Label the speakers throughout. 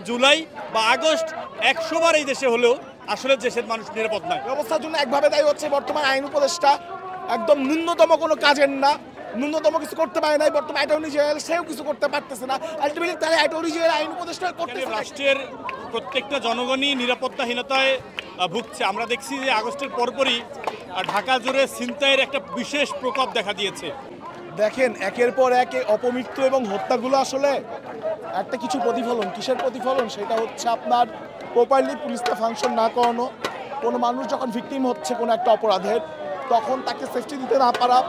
Speaker 1: জুলাই বা আগস্ট 100 বার এই দেশে হলেও আসলে দেশের মানুষ নিরাপদ নয়।
Speaker 2: ব্যবস্থার জন্য একভাবে দায়ী হচ্ছে বর্তমান আইন উপদেষ্টা, একদম ন্যূনতম কোনো কাজের না, ন্যূনতম কিছু করতে পারে নাই। বর্তমান অ্যাটর্নি জেনারেল সেও কিছু করতে পারতেছে না। আলটিমেটলি তারা অ্যাটর্নি জেনারেল আইন উপদেষ্টা করতেছে।
Speaker 1: রাষ্ট্রের প্রত্যেকটা জনগণই নিরাপত্তাহীনতায় ভুগছে। আমরা দেখছি যে আগস্টের পরপরই ঢাকা জুড়ে ছিনতাইয়ের একটা বিশেষ প্রকোপ দেখা দিয়েছে।
Speaker 2: দেখেন একের পর এক অপমৃত্যু এবং হত্যাগুলো আসলে একটা কিছু প্রতিফলন। কিসের প্রতিফলন? সেটা হচ্ছে আপনার প্রপারলি পুলিশকে ফাংশন না করানো। কোনো মানুষ যখন ভিকটিম হচ্ছে কোনো একটা অপরাধের, তখন তাকে সেফটি দিতে না পারা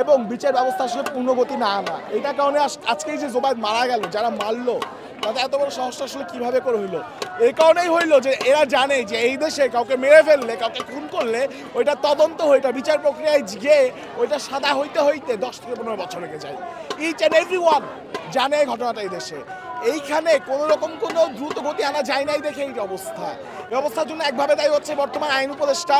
Speaker 2: এবং বিচার ব্যবস্থা আসলে পূর্ণগতি না আনা। এটার কারণে আজকেই যে জোবায়েদ মারা গেল, যারা মারলো তাদের এত বড় সাহসটা আসলে কীভাবে করে হইলো? এই কারণেই হইলো যে এরা জানে যে এই দেশে কাউকে মেরে ফেললে, কাউকে খুন করলে ওইটা তদন্ত ওইটা বিচার প্রক্রিয়ায় গিয়ে ওইটা সাদা হইতে হইতে 10 থেকে 15 বছর লেগে যায়। ইচ অ্যান্ড এভরি ওয়ান জানে এই ঘটনাটা এই দেশে। এইখানে কোনো রকম কোনো দ্রুত গতি আনা যায় নাই দেখে এই অবস্থা। ব্যবস্থার জন্য একভাবে দায়ী হচ্ছে বর্তমান আইন উপদেষ্টা,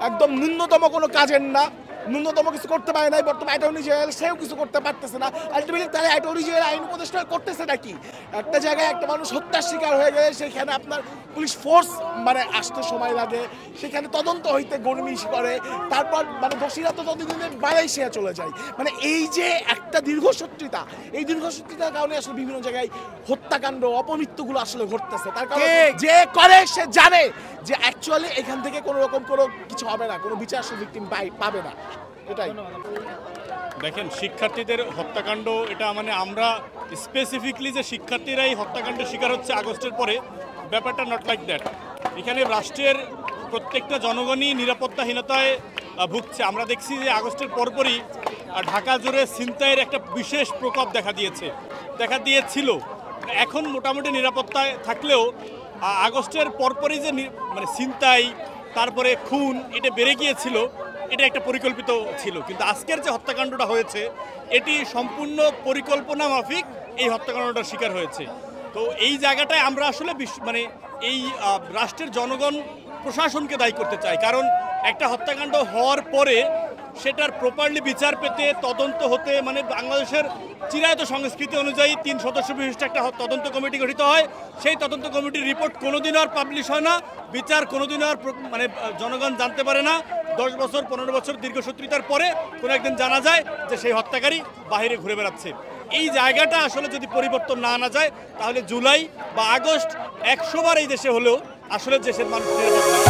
Speaker 2: একদম ন্যূনতম কোনো কাজের না, ন্যূনতম কিছু করতে পারে নাই। বর্তমান অ্যাটর্নি জেনারেল সেও কিছু করতে পারতেছে না। আলটিমেটলি তারা অ্যাটর্নি জেনারেল আইন উপদেষ্টা করতেছে নাকি? একটা জায়গায় একটা মানুষ হত্যার শিকার হয়ে গেলে সেখানে আপনার পুলিশ ফোর্স আসতে সময় লাগে, সেখানে তদন্ত হইতে গরমিশ করে, তারপর দোষীরা তো ততদিনে মালয়েশিয়া চলে যায়। এই যে একটা দীর্ঘসূত্রিতা, এই দীর্ঘসূত্রিতার কারণে আসলে বিভিন্ন জায়গায় হত্যাকাণ্ড অপমৃত্যুগুলো আসলে ঘটতেছে। তার কারণে যে করে সে জানে যে অ্যাকচুয়ালি এখান থেকে কোনো রকম কোনো কিছু হবে না, কোনো বিচার সে ভিকটিম পাবে না। এটাই
Speaker 1: দেখেন শিক্ষার্থীদের হত্যাকাণ্ড, এটা আমরা স্পেসিফিকলি যে শিক্ষার্থীরাই হত্যাকাণ্ডের শিকার হচ্ছে আগস্টের পরে, ব্যাপারটা নট লাইক দ্যাট। এখানে রাষ্ট্রের প্রত্যেকটা জনগণই নিরাপত্তাহীনতায় ভুগছে। আমরা দেখছি যে আগস্টের পরপরই ঢাকা জুড়ে ছিনতাইয়ের একটা বিশেষ প্রকোপ দেখা দিয়েছিল। এখন মোটামুটি নিরাপত্তায় থাকলেও আগস্টের পরপরই যে ছিনতাই তারপরে খুন এটা বেড়ে গিয়েছিল, এটা একটা পরিকল্পিত ছিল। কিন্তু আজকের যে হত্যাকাণ্ডটা হয়েছে এটি সম্পূর্ণ পরিকল্পনা মাফিক এই হত্যাকাণ্ডটার শিকার হয়েছে। তো এই জায়গাটায় আমরা আসলে এই রাষ্ট্রের জনগণ প্রশাসনকে দায়ী করতে চাই। কারণ একটা হত্যাকাণ্ড হওয়ার পরে সেটার প্রপারলি বিচার পেতে, তদন্ত হতে, বাংলাদেশের চিরায়ত সংস্কৃতি অনুযায়ী 3 সদস্য বিশিষ্ট একটা তদন্ত কমিটি গঠিত হয়। সেই তদন্ত কমিটির রিপোর্ট কোনোদিনও আর পাবলিশ হয় না, বিচার কোনোদিনও আর জনগণ জানতে পারে না। 10 বছর 15 বছর দীর্ঘসূত্রিতার পরে কোনো একদিন জানা যায় যে সেই হত্যাকারী বাইরে ঘুরে বেড়াচ্ছে। এই জায়গাটা আসলে যদি পরিবর্তন না আনা যায় তাহলে জুলাই বা আগস্ট 100 বার এই দেশে হলেও আসলে দেশের মানুষ নিরাপদ নয়।